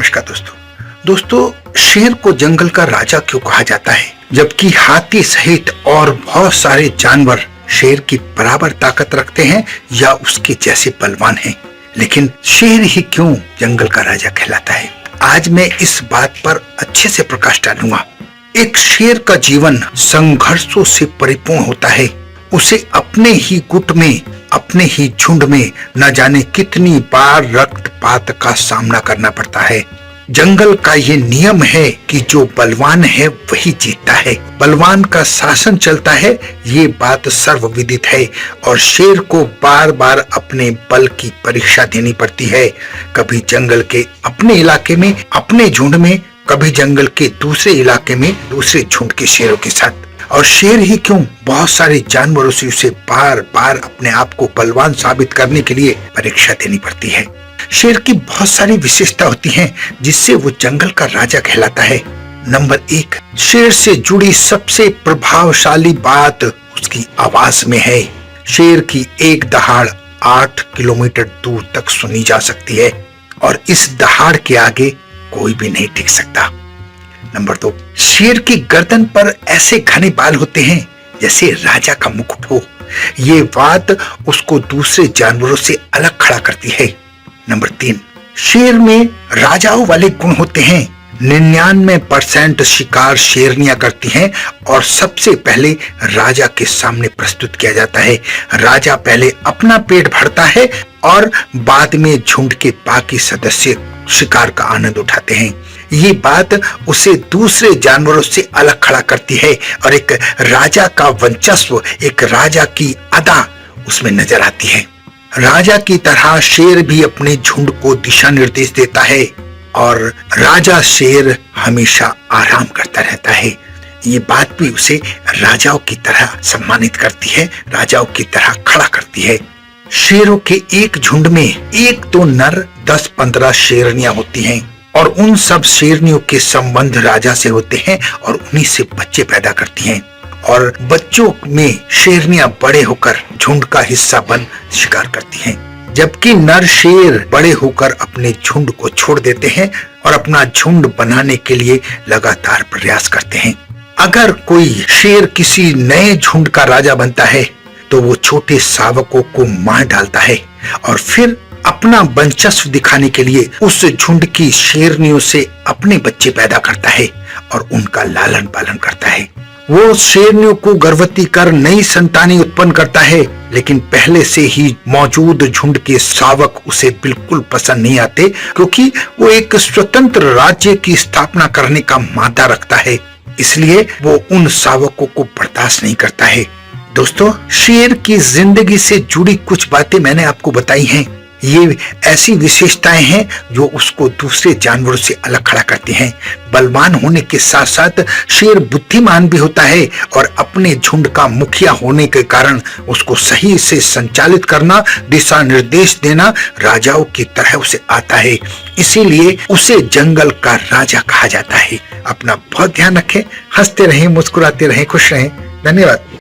नमस्कार दोस्तों शेर को जंगल का राजा क्यों कहा जाता है, जबकि हाथी सहित और बहुत सारे जानवर शेर की बराबर ताकत रखते हैं या उसके जैसे बलवान हैं, लेकिन शेर ही क्यों जंगल का राजा कहलाता है। आज मैं इस बात पर अच्छे से प्रकाश डालूंगा। एक शेर का जीवन संघर्षों से परिपूर्ण होता है। उसे अपने ही गुट में, अपने ही झुंड में न जाने कितनी बार रक्तपात का सामना करना पड़ता है। जंगल का ये नियम है कि जो बलवान है वही जीतता है, बलवान का शासन चलता है, ये बात सर्वविदित है। और शेर को बार बार अपने बल की परीक्षा देनी पड़ती है, कभी जंगल के अपने इलाके में अपने झुंड में, कभी जंगल के दूसरे इलाके में दूसरे झुंड के शेरों के साथ। और शेर ही क्यों, बहुत सारे जानवरों से उसे बार बार अपने आप को बलवान साबित करने के लिए परीक्षा देनी पड़ती है। शेर की बहुत सारी विशेषता होती हैं जिससे वो जंगल का राजा कहलाता है। नंबर 1, शेर से जुड़ी सबसे प्रभावशाली बात उसकी आवाज में है। शेर की एक दहाड़ 8 किलोमीटर दूर तक सुनी जा सकती है और इस दहाड़ के आगे कोई भी नहीं टिक सकता। नंबर 2, शेर की गर्दन पर ऐसे घने बाल होते हैं जैसे राजा का मुकुट हो। ये बात उसको दूसरे जानवरों से अलग खड़ा करती है। नंबर 3, शेर में राजाओं वाले गुण होते हैं। 99% शिकार शेरनियां करती हैं और सबसे पहले राजा के सामने प्रस्तुत किया जाता है। राजा पहले अपना पेट भरता है और बाद में झुंड के बाकी सदस्य शिकार का आनंद उठाते हैं। ये बात उसे दूसरे जानवरों से अलग खड़ा करती है और एक राजा का वर्चस्व, एक राजा की अदा उसमें नजर आती है। राजा की तरह शेर भी अपने झुंड को दिशा निर्देश देता है और राजा शेर हमेशा आराम करता रहता है। ये बात भी उसे राजाओं की तरह सम्मानित करती है, राजाओं की तरह खड़ा करती है। शेरों के एक झुंड में एक तो नर 10-15 शेरनियां होती हैं और उन सब शेरनियों के संबंध राजा से होते हैं और उन्हीं से बच्चे पैदा करती हैं। और बच्चों में शेरनियां बड़े होकर झुंड का हिस्सा बन शिकार करती हैं, जबकि नर शेर बड़े होकर अपने झुंड को छोड़ देते हैं और अपना झुंड बनाने के लिए लगातार प्रयास करते हैं। अगर कोई शेर किसी नए झुंड का राजा बनता है तो वो छोटे शावकों को मार डालता है और फिर अपना वर्चस्व दिखाने के लिए उस झुंड की शेरनियों से अपने बच्चे पैदा करता है और उनका लालन पालन करता है। वो शेरनियों को गर्भवती कर नई संतानें उत्पन्न करता है, लेकिन पहले से ही मौजूद झुंड के शावक उसे बिल्कुल पसंद नहीं आते, क्योंकि वो एक स्वतंत्र राज्य की स्थापना करने का मादा रखता है। इसलिए वो उन शावकों को बर्दाश्त नहीं करता है। दोस्तों, शेर की जिंदगी से जुड़ी कुछ बातें मैंने आपको बताई हैं। ये ऐसी विशेषताएं हैं जो उसको दूसरे जानवरों से अलग खड़ा करती हैं। बलवान होने के साथ साथ शेर बुद्धिमान भी होता है और अपने झुंड का मुखिया होने के कारण उसको सही से संचालित करना, दिशा निर्देश देना राजाओं की तरह उसे आता है। इसीलिए उसे जंगल का राजा कहा जाता है। अपना बहुत ध्यान रखें, हंसते रहें, मुस्कुराते रहें, खुश रहें। धन्यवाद।